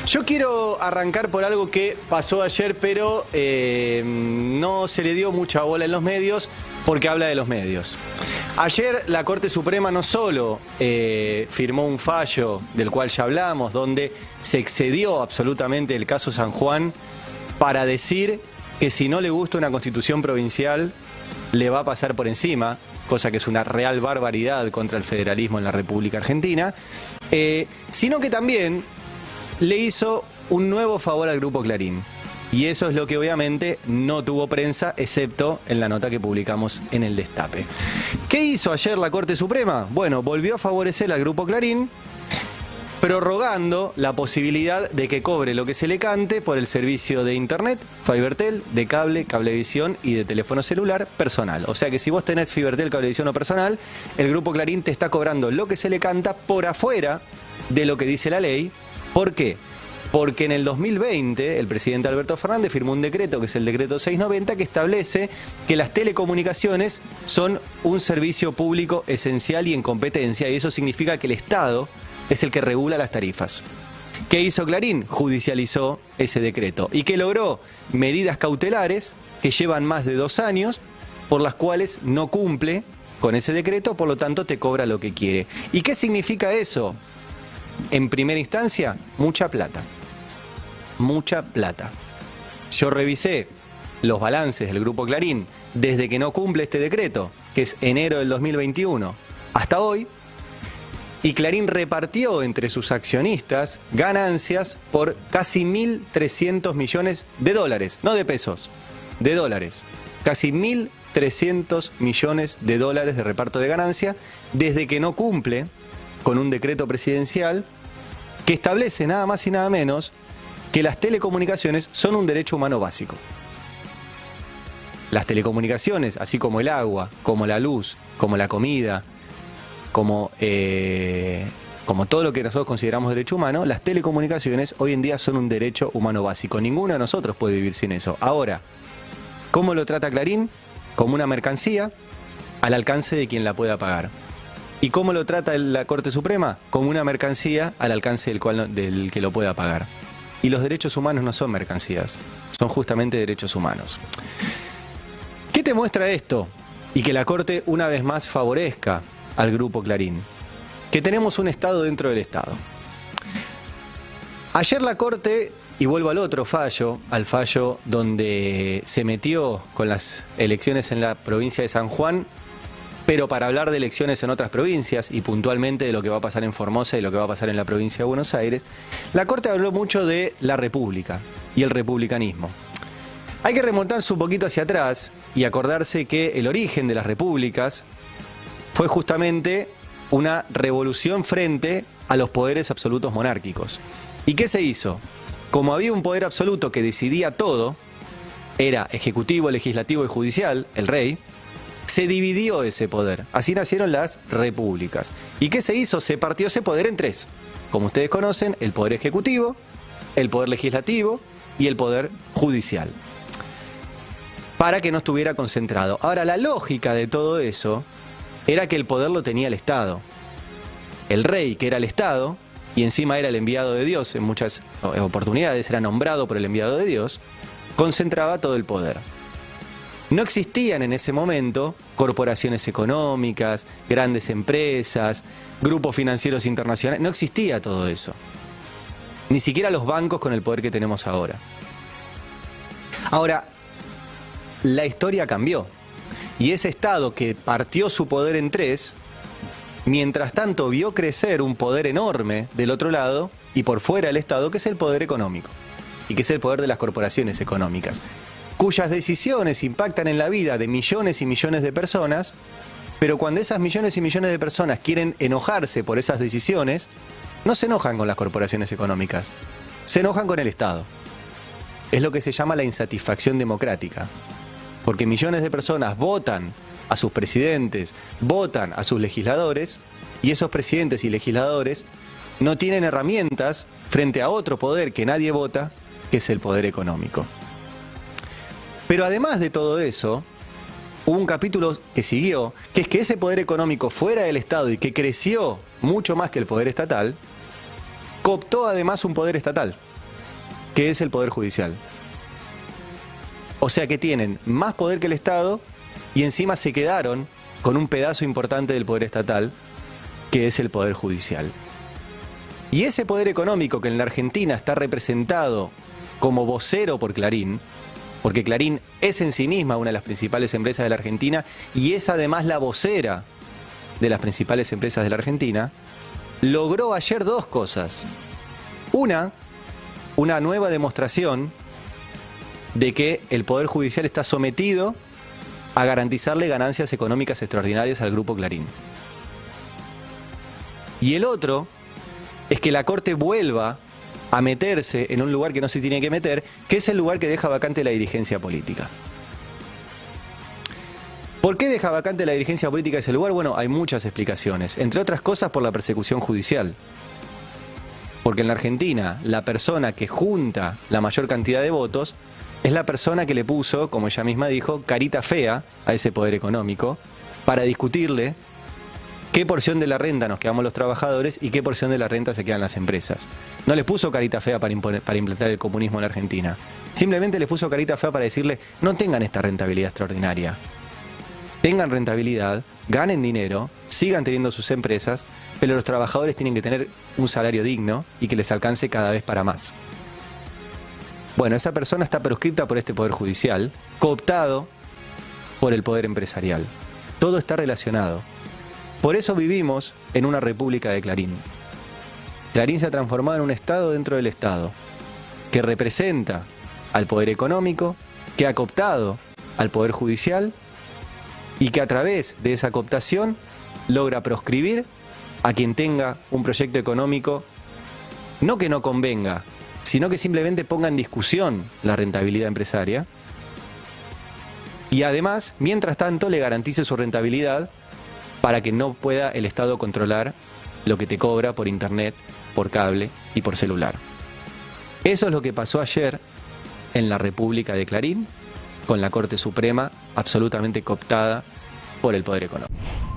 Yo quiero arrancar por algo que pasó ayer, pero no se le dio mucha bola en los medios porque habla de los medios. Ayer la Corte Suprema no solo firmó un fallo del cual ya hablamos, donde se excedió absolutamente el caso San Juan para decir que si no le gusta una constitución provincial le va a pasar por encima, cosa que es una real barbaridad contra el federalismo en la República Argentina, sino que también le hizo un nuevo favor al Grupo Clarín. Y eso es lo que obviamente no tuvo prensa, excepto en la nota que publicamos en el Destape. ¿Qué hizo ayer la Corte Suprema? Bueno, volvió a favorecer al Grupo Clarín, prorrogando la posibilidad de que cobre lo que se le cante por el servicio de internet, Fibertel, de cable, cablevisión y de teléfono celular personal. O sea que si vos tenés Fibertel, cablevisión o personal, el Grupo Clarín te está cobrando lo que se le canta por afuera de lo que dice la ley. ¿Por qué? Porque en el 2020 el presidente Alberto Fernández firmó un decreto, que es el decreto 690, que establece que las telecomunicaciones son un servicio público esencial y en competencia, y eso significa que el Estado es el que regula las tarifas. ¿Qué hizo Clarín? Judicializó ese decreto. ¿Y qué logró? Medidas cautelares que llevan más de 2 años, por las cuales no cumple con ese decreto, por lo tanto te cobra lo que quiere. ¿Y qué significa eso? En primera instancia, mucha plata. Mucha plata. Yo revisé los balances del Grupo Clarín desde que no cumple este decreto, que es enero del 2021, hasta hoy, y Clarín repartió entre sus accionistas ganancias por casi 1.300 millones de dólares, no de pesos, de dólares. Casi 1.300 millones de dólares de reparto de ganancia desde que no cumple con un decreto presidencial que establece nada más y nada menos que las telecomunicaciones son un derecho humano básico. Las telecomunicaciones, así como el agua, como la luz, como la comida, como todo lo que nosotros consideramos derecho humano, las telecomunicaciones hoy en día son un derecho humano básico. Ninguno de nosotros puede vivir sin eso. Ahora, ¿cómo lo trata Clarín? Como una mercancía al alcance de quien la pueda pagar. ¿Y cómo lo trata la Corte Suprema? Como una mercancía al alcance del que lo pueda pagar. Y los derechos humanos no son mercancías, son justamente derechos humanos. ¿Qué te muestra esto? Y que la Corte una vez más favorezca al Grupo Clarín. Que tenemos un Estado dentro del Estado. Ayer la Corte, y vuelvo al otro fallo, al fallo donde se metió con las elecciones en la provincia de San Juan, pero para hablar de elecciones en otras provincias y puntualmente de lo que va a pasar en Formosa y lo que va a pasar en la provincia de Buenos Aires, la Corte habló mucho de la República y el republicanismo. Hay que remontarse un poquito hacia atrás y acordarse que el origen de las repúblicas fue justamente una revolución frente a los poderes absolutos monárquicos. ¿Y qué se hizo? Como había un poder absoluto que decidía todo, era ejecutivo, legislativo y judicial, el rey, se dividió ese poder. Así nacieron las repúblicas. ¿Y qué se hizo? Se partió ese poder en 3. Como ustedes conocen, el poder ejecutivo, el poder legislativo y el poder judicial. Para que no estuviera concentrado. Ahora, la lógica de todo eso era que el poder lo tenía el Estado. El rey, que era el Estado, y encima era el enviado de Dios, en muchas oportunidades era nombrado por el enviado de Dios, concentraba todo el poder. No existían en ese momento corporaciones económicas, grandes empresas, grupos financieros internacionales, no existía todo eso. Ni siquiera los bancos con el poder que tenemos ahora. Ahora, la historia cambió. Y ese Estado que partió su poder en 3, mientras tanto vio crecer un poder enorme del otro lado y por fuera del Estado, que es el poder económico y que es el poder de las corporaciones económicas, cuyas decisiones impactan en la vida de millones y millones de personas, pero cuando esas millones y millones de personas quieren enojarse por esas decisiones, no se enojan con las corporaciones económicas, se enojan con el Estado. Es lo que se llama la insatisfacción democrática, porque millones de personas votan a sus presidentes, votan a sus legisladores, y esos presidentes y legisladores no tienen herramientas frente a otro poder que nadie vota, que es el poder económico. Pero además de todo eso, hubo un capítulo que siguió, que es que ese poder económico fuera del Estado y que creció mucho más que el poder estatal, cooptó además un poder estatal. que es el Poder Judicial. O sea que tienen más poder que el Estado y encima se quedaron con un pedazo importante del poder estatal, que es el Poder Judicial. Y ese poder económico que en la Argentina está representado como vocero por Clarín, porque Clarín es en sí misma una de las principales empresas de la Argentina y es además la vocera de las principales empresas de la Argentina, logró ayer dos cosas. Una nueva demostración de que el Poder Judicial está sometido a garantizarle ganancias económicas extraordinarias al Grupo Clarín. Y el otro es que la Corte vuelva a meterse en un lugar que no se tiene que meter, que es el lugar que deja vacante la dirigencia política. ¿Por qué deja vacante la dirigencia política ese lugar? Bueno, hay muchas explicaciones, entre otras cosas por la persecución judicial. Porque en la Argentina, la persona que junta la mayor cantidad de votos es la persona que le puso, como ella misma dijo, carita fea a ese poder económico para discutirle qué porción de la renta nos quedamos los trabajadores y qué porción de la renta se quedan las empresas. No les puso carita fea para implantar el comunismo en la Argentina. Simplemente les puso carita fea para decirle, no tengan esta rentabilidad extraordinaria. Tengan rentabilidad, ganen dinero, sigan teniendo sus empresas, pero los trabajadores tienen que tener un salario digno y que les alcance cada vez para más. Bueno, esa persona está proscripta por este Poder Judicial, cooptado por el poder empresarial. Todo está relacionado. Por eso vivimos en una república de Clarín. Clarín se ha transformado en un Estado dentro del Estado, que representa al poder económico, que ha cooptado al Poder Judicial y que a través de esa cooptación logra proscribir a quien tenga un proyecto económico, no que no convenga, sino que simplemente ponga en discusión la rentabilidad empresaria y además, mientras tanto, le garantice su rentabilidad para que no pueda el Estado controlar lo que te cobra por internet, por cable y por celular. Eso es lo que pasó ayer en la República de Clarín, con la Corte Suprema absolutamente cooptada por el poder económico.